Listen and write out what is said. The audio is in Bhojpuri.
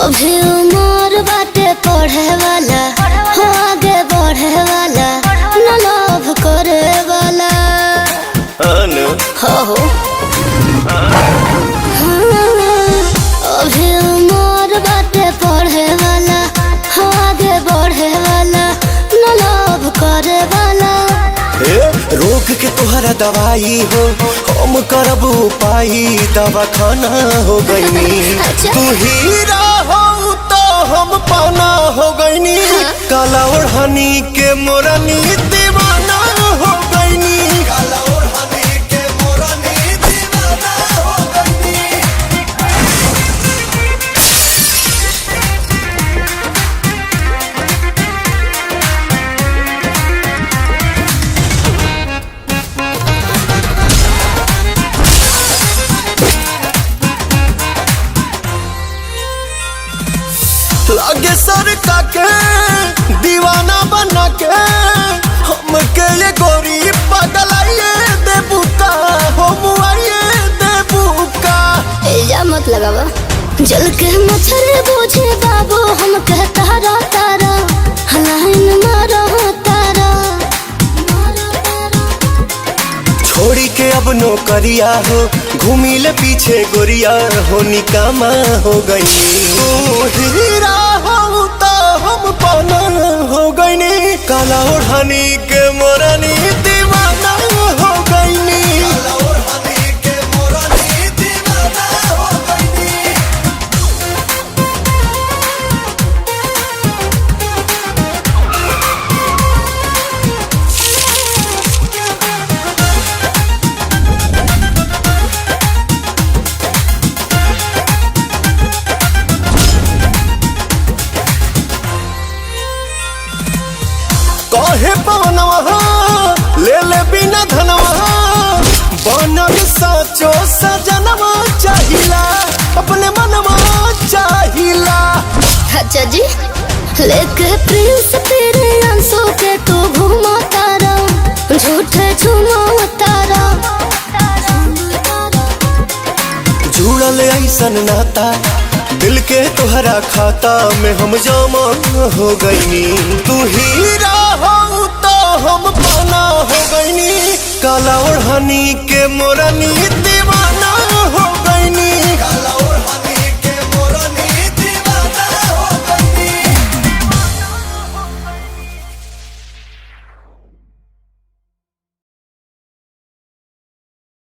अभी उम्र बाटे पढ़े वाला, हो आगे बढ़े वाला, न लोभ करे वाला। हो अभी उम्र बाटे पढ़े वाला, हो आगे बढ़े वाला, न लोभ करे वाला। रोग के तोहरा दवाई हो, हम करब उपाय, दवा खाना हो गईनी। अच्छा। तू हीरा हो तो हम पाना हो गईनी। काला ओढ़नी के मोरनी दीवाना हो गईनी। काला ओढ़नी के मोरनी दीवाना हो गईनी। लागे सरका के दीवाना बना के हमके ये गोरी पगलाइए देबुका, हम आइए देबुका। इल्जाम मत लगावा, जल के मच्छर बूझे बाबू, हम कहता रा तारा, हलाइन मारा तारा। छोड़ी के अब नौकरिया हो, घूमी ले पीछे गोरिया हो, निकामा हो गई। हीरा हो तो हम पाना हो गईनी। काला ओढ़नी के मोरनी दीवाना हो गईनी। काला ओढ़नी के मोरनी दीवाना हो गईनी। कहे पवनवा ले ले बिना धनवा, बनल साचो सजनवा चाहिला, अपने मनवा चाहिला। अच्छा जी, लेके प्रिंस तेरे अंशों के तू घूमा तारा, झूठे झूमा तारा। जुड़ल ऐसन नाता, दिल के तोहरा खाता में हम जमा हो गईनी। तू हीरा हो तो हम पाना हो गईनी। काला ओढ़नी के मोरनी